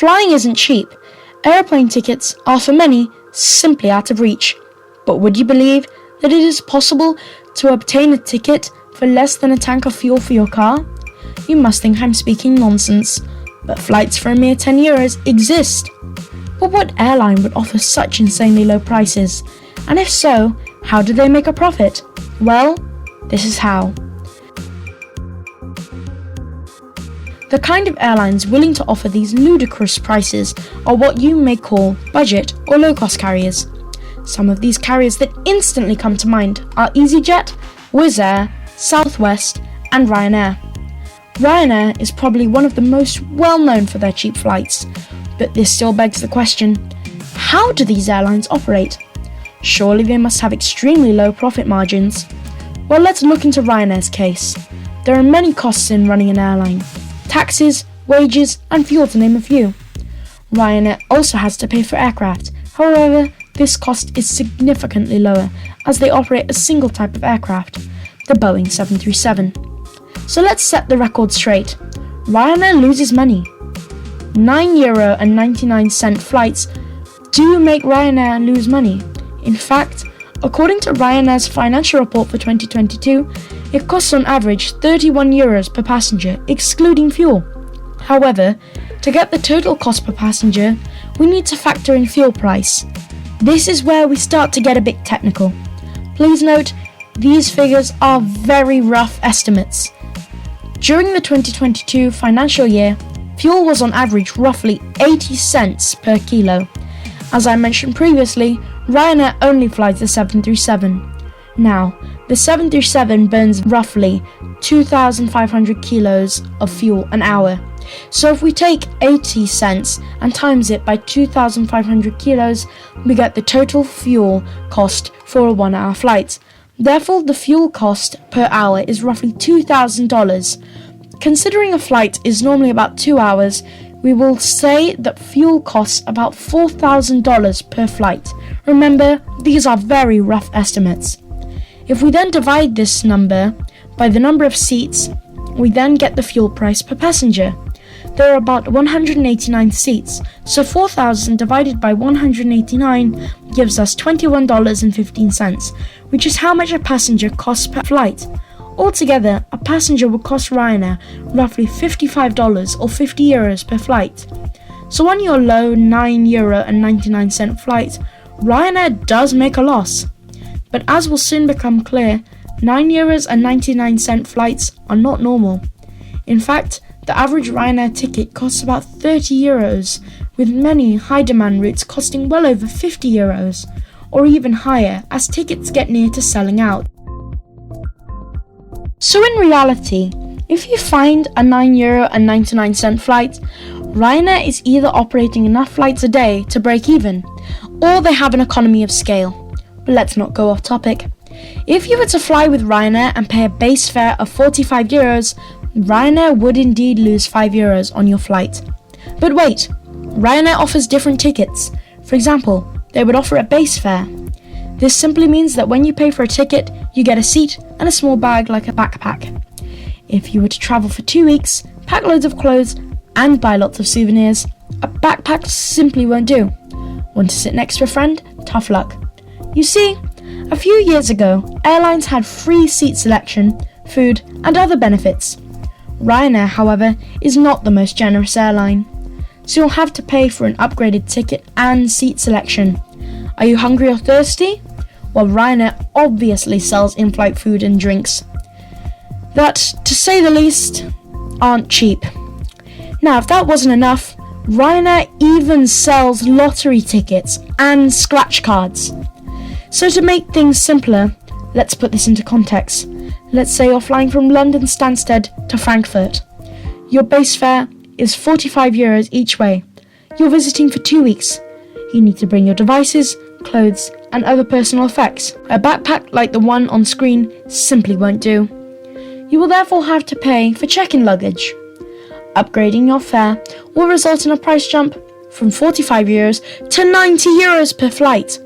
Flying isn't cheap. Airplane tickets are for many simply out of reach. But would you believe that it is possible to obtain a ticket for less than a tank of fuel for your car? You must think I'm speaking nonsense, but flights for a mere €10 exist. But what airline would offer such insanely low prices? And if so, how do they make a profit? Well, this is how. The kind of airlines willing to offer these ludicrous prices are what you may call budget or low-cost carriers. Some of these carriers that instantly come to mind are EasyJet, Wizz Air, Southwest, and Ryanair. Ryanair is probably one of the most well-known for their cheap flights, but this still begs the question, how do these airlines operate? Surely they must have extremely low profit margins. Well, let's look into Ryanair's case. There are many costs in running an airline. Taxes, wages, and fuel to name a few. Ryanair also has to pay for aircraft. However, this cost is significantly lower as they operate a single type of aircraft, the Boeing 737. So let's set the record straight. Ryanair loses money. €9.99 flights do make Ryanair lose money. In fact, according to Ryanair's financial report for 2022, it costs on average €31 per passenger, excluding fuel. However, to get the total cost per passenger, we need to factor in fuel price. This is where we start to get a bit technical. Please note, these figures are very rough estimates. During the 2022 financial year, fuel was on average roughly 80 cents per kilo. As I mentioned previously, Ryanair only flies the 737. Now, the 737 burns roughly 2,500 kilos of fuel an hour. So if we take 80 cents and times it by 2,500 kilos, we get the total fuel cost for a 1-hour flight. Therefore, the fuel cost per hour is roughly $2,000. Considering a flight is normally about 2 hours, we will say that fuel costs about $4,000 per flight. Remember, these are very rough estimates. If we then divide this number by the number of seats, we then get the fuel price per passenger. There are about 189 seats, so 4,000 divided by 189 gives us $21.15, which is how much a passenger costs per flight. Altogether, a passenger would cost Ryanair roughly $55 or €50 per flight. So on your low €9.99 flight, Ryanair does make a loss. But as will soon become clear, €9.99 flights are not normal. In fact, the average Ryanair ticket costs about €30, with many high-demand routes costing well over €50, or even higher as tickets get near to selling out. So in reality, if you find a €9.99 flight, Ryanair is either operating enough flights a day to break even, or they have an economy of scale. But let's not go off topic. If you were to fly with Ryanair and pay a base fare of €45, Ryanair would indeed lose €5 on your flight. But wait, Ryanair offers different tickets. For example, they would offer a base fare. This simply means that when you pay for a ticket, you get a seat and a small bag like a backpack. If you were to travel for 2 weeks, pack loads of clothes, and buy lots of souvenirs, a backpack simply won't do. Want to sit next to a friend? Tough luck. You see, a few years ago, airlines had free seat selection, food, and other benefits. Ryanair, however, is not the most generous airline, so you'll have to pay for an upgraded ticket and seat selection. Are you hungry or thirsty? Well, Ryanair obviously sells in-flight food and drinks that, to say the least, aren't cheap. Now, if that wasn't enough, Ryanair even sells lottery tickets and scratch cards. So to make things simpler, let's put this into context. Let's say you're flying from London Stansted to Frankfurt. Your base fare is €45 each way. You're visiting for 2 weeks. You need to bring your devices, clothes, and other personal effects. A backpack like the one on screen simply won't do. You will therefore have to pay for check-in luggage. Upgrading your fare will result in a price jump from €45 to €90 per flight.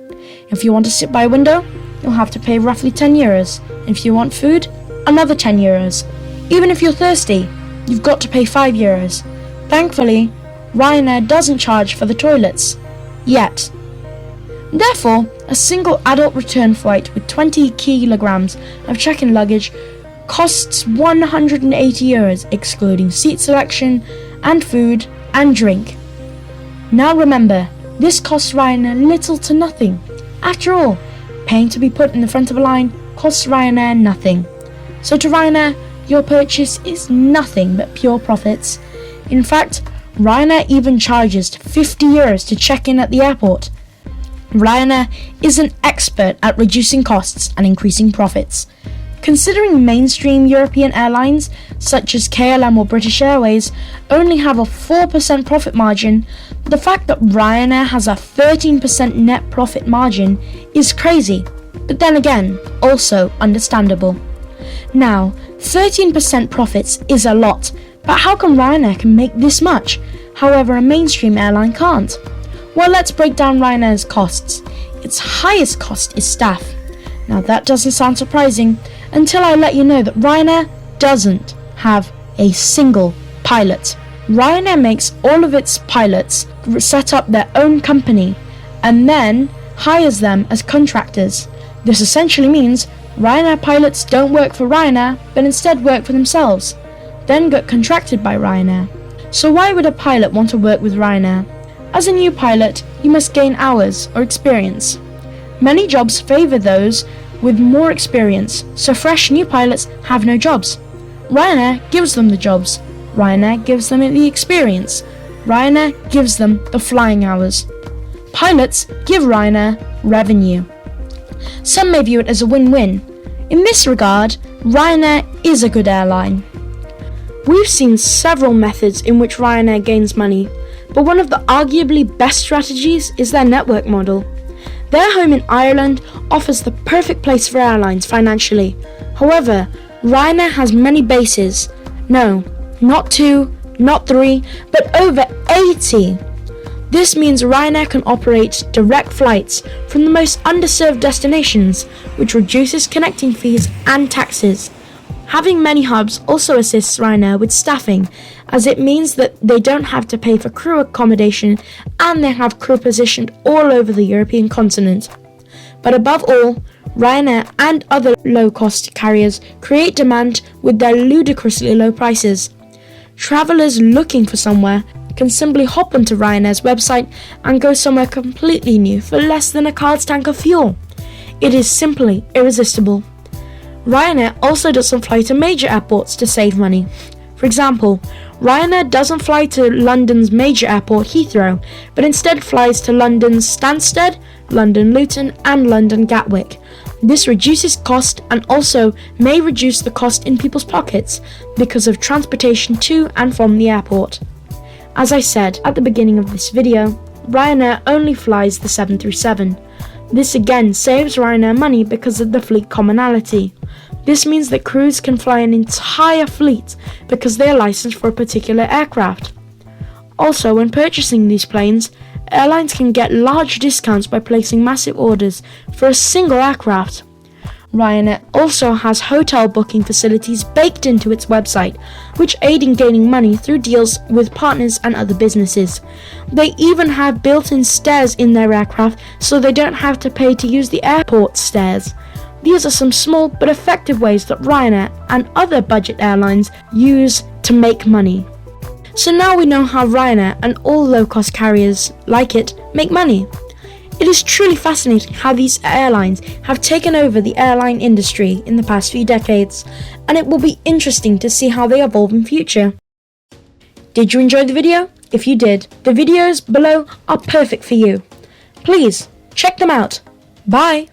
If you want to sit by a window, you'll have to pay roughly €10. If you want food, another €10. Even if you're thirsty, you've got to pay €5. Thankfully, Ryanair doesn't charge for the toilets. Yet. Therefore, a single adult return flight with 20 kilograms of check-in luggage costs €180, excluding seat selection and food and drink. Now remember, this costs Ryanair little to nothing. After all, paying to be put in the front of a line costs Ryanair nothing. So to Ryanair, your purchase is nothing but pure profits. In fact, Ryanair even charges €50 to check in at the airport. Ryanair is an expert at reducing costs and increasing profits. Considering mainstream European airlines, such as KLM or British Airways, only have a 4% profit margin, the fact that Ryanair has a 13% net profit margin is crazy, but then again, also understandable. Now, 13% profits is a lot, but how come Ryanair can make this much, however a mainstream airline can't? Well, let's break down Ryanair's costs. Its highest cost is staff. Now that doesn't sound surprising until I let you know that Ryanair doesn't have a single pilot. Ryanair makes all of its pilots set up their own company and then hires them as contractors. This essentially means Ryanair pilots don't work for Ryanair but instead work for themselves, then get contracted by Ryanair. So why would a pilot want to work with Ryanair? As a new pilot, you must gain hours or experience. Many jobs favour those with more experience, so fresh new pilots have no jobs. Ryanair gives them the jobs. Ryanair gives them the experience. Ryanair gives them the flying hours. Pilots give Ryanair revenue. Some may view it as a win-win. In this regard, Ryanair is a good airline. We've seen several methods in which Ryanair gains money, but one of the arguably best strategies is their network model. Their home in Ireland offers the perfect place for airlines financially. However, Ryanair has many bases. No, not 2, not 3, but over 80. This means Ryanair can operate direct flights from the most underserved destinations, which reduces connecting fees and taxes. Having many hubs also assists Ryanair with staffing, as it means that they don't have to pay for crew accommodation and they have crew positioned all over the European continent. But above all, Ryanair and other low-cost carriers create demand with their ludicrously low prices. Travellers looking for somewhere can simply hop onto Ryanair's website and go somewhere completely new for less than a car's tank of fuel. It is simply irresistible. Ryanair also doesn't fly to major airports to save money. For example, Ryanair doesn't fly to London's major airport Heathrow, but instead flies to London's Stansted, London Luton and London Gatwick. This reduces cost and also may reduce the cost in people's pockets because of transportation to and from the airport. As I said at the beginning of this video, Ryanair only flies the 737. This again saves Ryanair money because of the fleet commonality. This means that crews can fly an entire fleet because they are licensed for a particular aircraft. Also, when purchasing these planes, airlines can get large discounts by placing massive orders for a single aircraft. Ryanair also has hotel booking facilities baked into its website, which aid in gaining money through deals with partners and other businesses. They even have built-in stairs in their aircraft so they don't have to pay to use the airport stairs. These are some small but effective ways that Ryanair and other budget airlines use to make money. So now we know how Ryanair and all low-cost carriers like it make money. It is truly fascinating how these airlines have taken over the airline industry in the past few decades, and it will be interesting to see how they evolve in future. Did you enjoy the video? If you did, the videos below are perfect for you. Please check them out. Bye!